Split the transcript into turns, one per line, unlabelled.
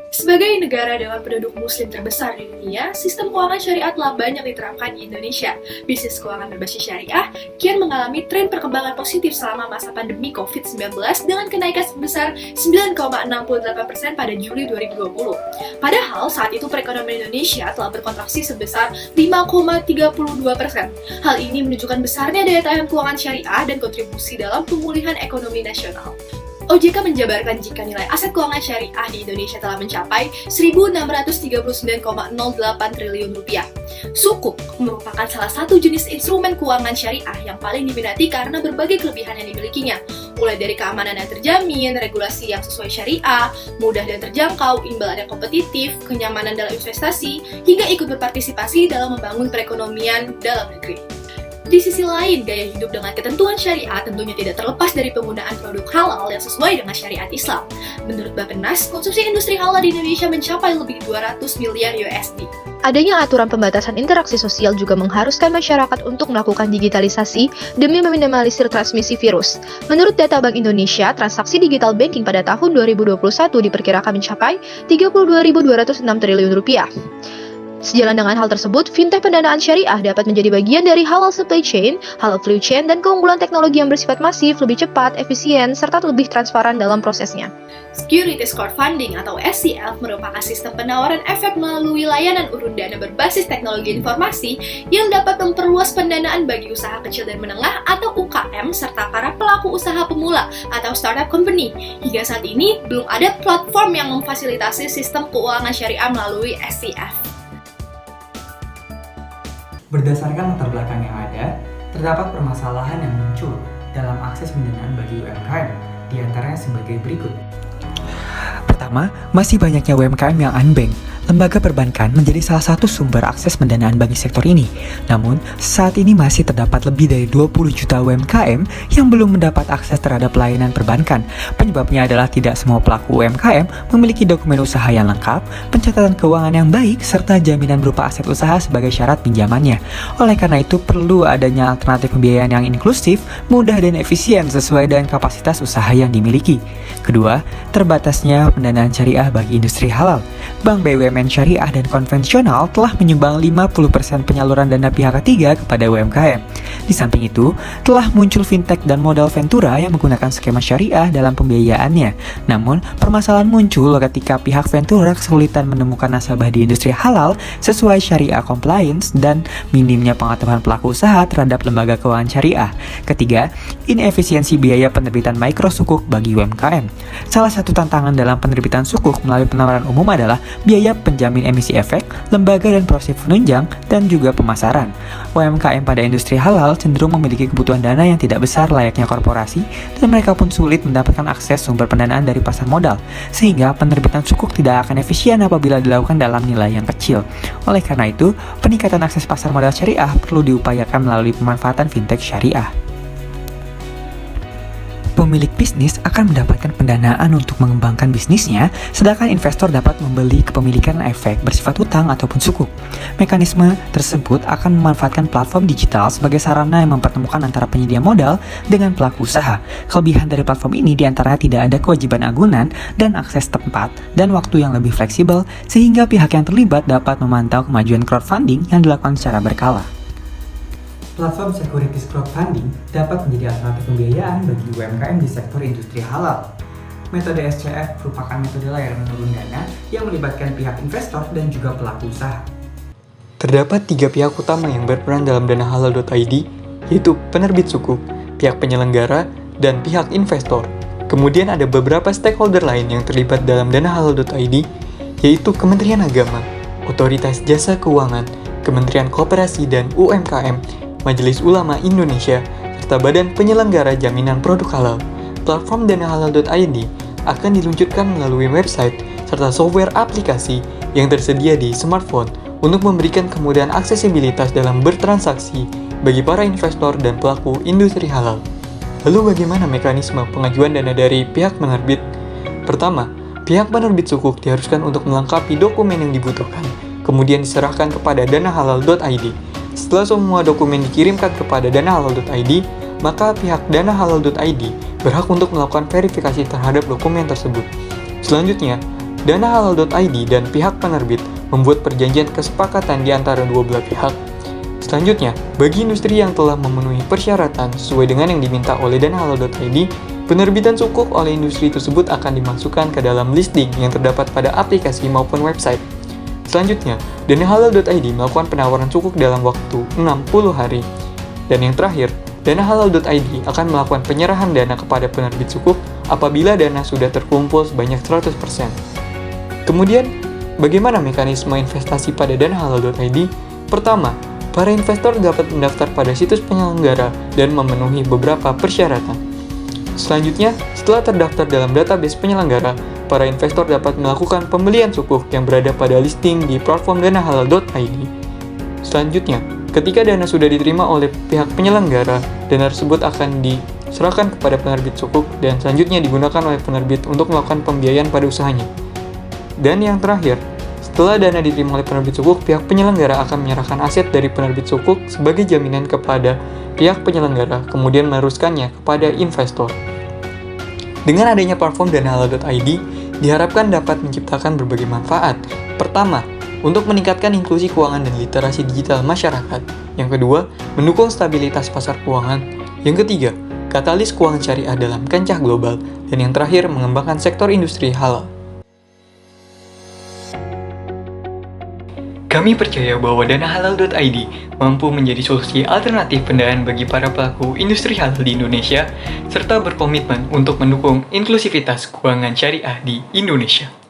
Sebagai negara dengan penduduk muslim terbesar di dunia, sistem keuangan syariah telah banyak diterapkan di Indonesia. Bisnis keuangan berbasis syariah kian mengalami tren perkembangan positif selama masa pandemi COVID-19 dengan kenaikan sebesar 9,68% pada Juli 2020. Padahal saat itu perekonomian Indonesia telah berkontraksi sebesar 5,32%. Hal ini menunjukkan besarnya daya tahan keuangan syariah dan kontribusi dalam pemulihan ekonomi nasional. OJK menjabarkan jika nilai aset keuangan syariah di Indonesia telah mencapai 1.639,08 triliun rupiah. Sukuk merupakan salah satu jenis instrumen keuangan syariah yang paling diminati karena berbagai kelebihan yang dimilikinya, mulai dari keamanan yang terjamin, regulasi yang sesuai syariah, mudah dan terjangkau, imbalan yang kompetitif, kenyamanan dalam investasi, hingga ikut berpartisipasi dalam membangun perekonomian dalam negeri. Di sisi lain, gaya hidup dengan ketentuan syariah tentunya tidak terlepas dari penggunaan produk halal yang sesuai dengan syariat Islam. Menurut Bappenas, konsumsi industri halal di Indonesia mencapai lebih 200 miliar USD.
Adanya aturan pembatasan interaksi sosial juga mengharuskan masyarakat untuk melakukan digitalisasi demi meminimalisir transmisi virus. Menurut data Bank Indonesia, transaksi digital banking pada tahun 2021 diperkirakan mencapai 32.206 triliun rupiah. Sejalan dengan hal tersebut, fintech pendanaan syariah dapat menjadi bagian dari halal supply chain, halal value chain, dan keunggulan teknologi yang bersifat masif, lebih cepat, efisien, serta lebih transparan dalam prosesnya.
Securities Crowdfunding atau SCF merupakan sistem penawaran efek melalui layanan urun dana berbasis teknologi informasi yang dapat memperluas pendanaan bagi usaha kecil dan menengah atau UKM serta para pelaku usaha pemula atau startup company. Hingga saat ini, belum ada platform yang memfasilitasi sistem keuangan syariah melalui SCF.
Berdasarkan latar belakang yang ada, terdapat permasalahan yang muncul dalam akses pendanaan bagi UMKM, di antaranya sebagai berikut.
Pertama, masih banyaknya UMKM yang unbank. Lembaga perbankan menjadi salah satu sumber akses pendanaan bagi sektor ini. Namun, saat ini masih terdapat lebih dari 20 juta UMKM yang belum mendapat akses terhadap layanan perbankan. Penyebabnya adalah tidak semua pelaku UMKM memiliki dokumen usaha yang lengkap, pencatatan keuangan yang baik, serta jaminan berupa aset usaha sebagai syarat pinjamannya. Oleh karena itu, perlu adanya alternatif pembiayaan yang inklusif, mudah dan efisien sesuai dengan kapasitas usaha yang dimiliki. Kedua, terbatasnya pendanaan syariah bagi industri halal. Bank BUMN syariah dan konvensional telah menyumbang 50% penyaluran dana pihak ketiga kepada UMKM. Di samping itu, telah muncul fintech dan modal ventura yang menggunakan skema syariah dalam pembiayaannya. Namun, permasalahan muncul ketika pihak ventura kesulitan menemukan nasabah di industri halal sesuai syariah compliance dan minimnya pengetahuan pelaku usaha terhadap lembaga keuangan syariah. Ketiga, inefisiensi biaya penerbitan mikrosukuk bagi UMKM. Salah satu tantangan dalam penerbitan sukuk melalui penawaran umum adalah biaya penjamin emisi efek, lembaga dan proses penunjang, dan juga pemasaran. UMKM pada industri halal cenderung memiliki kebutuhan dana yang tidak besar layaknya korporasi, dan mereka pun sulit mendapatkan akses sumber pendanaan dari pasar modal, sehingga penerbitan sukuk tidak akan efisien apabila dilakukan dalam nilai yang kecil. Oleh karena itu, peningkatan akses pasar modal syariah perlu diupayakan melalui pemanfaatan fintech syariah. Pemilik bisnis akan mendapatkan pendanaan untuk mengembangkan bisnisnya, sedangkan investor dapat membeli kepemilikan efek bersifat hutang ataupun sukuk. Mekanisme tersebut akan memanfaatkan platform digital sebagai sarana yang mempertemukan antara penyedia modal dengan pelaku usaha. Kelebihan dari platform ini diantaranya tidak ada kewajiban agunan dan akses tempat dan waktu yang lebih fleksibel, sehingga pihak yang terlibat dapat memantau kemajuan crowdfunding yang dilakukan secara berkala.
Platform securities crowdfunding dapat menjadi alternatif pembiayaan bagi UMKM di sektor industri halal. Metode SCF merupakan metode layanan menurun dana yang melibatkan pihak investor dan juga pelaku usaha.
Terdapat 3 pihak utama yang berperan dalam dana halal.id, yaitu penerbit sukuk, pihak penyelenggara, dan pihak investor. Kemudian ada beberapa stakeholder lain yang terlibat dalam dana halal.id, yaitu Kementerian Agama, Otoritas Jasa Keuangan, Kementerian Koperasi dan UMKM, Majelis Ulama Indonesia, serta Badan Penyelenggara Jaminan Produk Halal. Platform dana halal.id akan diluncurkan melalui website serta software aplikasi yang tersedia di smartphone untuk memberikan kemudahan aksesibilitas dalam bertransaksi bagi para investor dan pelaku industri halal. Lalu bagaimana mekanisme pengajuan dana dari pihak penerbit? Pertama, pihak penerbit sukuk diharuskan untuk melengkapi dokumen yang dibutuhkan, kemudian diserahkan kepada danahalal.id. Setelah semua dokumen dikirimkan kepada danahalal.id, maka pihak danahalal.id berhak untuk melakukan verifikasi terhadap dokumen tersebut. Selanjutnya, Danahalal.id dan pihak penerbit membuat perjanjian kesepakatan di antara dua belah pihak. Selanjutnya, bagi industri yang telah memenuhi persyaratan sesuai dengan yang diminta oleh Danahalal.id, penerbitan sukuk oleh industri tersebut akan dimasukkan ke dalam listing yang terdapat pada aplikasi maupun website. Selanjutnya, Danahalal.id melakukan penawaran sukuk dalam waktu 60 hari. Dan yang terakhir, Danahalal.id akan melakukan penyerahan dana kepada penerbit sukuk apabila dana sudah terkumpul sebanyak 100%. Kemudian, bagaimana mekanisme investasi pada Danahalal.id? Pertama, para investor dapat mendaftar pada situs penyelenggara dan memenuhi beberapa persyaratan. Selanjutnya, setelah terdaftar dalam database penyelenggara, para investor dapat melakukan pembelian sukuk yang berada pada listing di platform Danahalal.id. Selanjutnya, ketika dana sudah diterima oleh pihak penyelenggara, dana tersebut akan diserahkan kepada penerbit sukuk dan selanjutnya digunakan oleh penerbit untuk melakukan pembiayaan pada usahanya. Dan yang terakhir, setelah dana diterima oleh penerbit sukuk, pihak penyelenggara akan menyerahkan aset dari penerbit sukuk sebagai jaminan kepada pihak penyelenggara, kemudian meneruskannya kepada investor. Dengan adanya platform Danahalal.id, diharapkan dapat menciptakan berbagai manfaat. Pertama, untuk meningkatkan inklusi keuangan dan literasi digital masyarakat. Yang kedua, mendukung stabilitas pasar keuangan. Yang ketiga, katalis keuangan syariah dalam kancah global. Dan yang terakhir, mengembangkan sektor industri halal. Kami percaya bahwa Danahalal.id mampu menjadi solusi alternatif pendanaan bagi para pelaku industri halal di Indonesia, serta berkomitmen untuk mendukung inklusivitas keuangan syariah di Indonesia.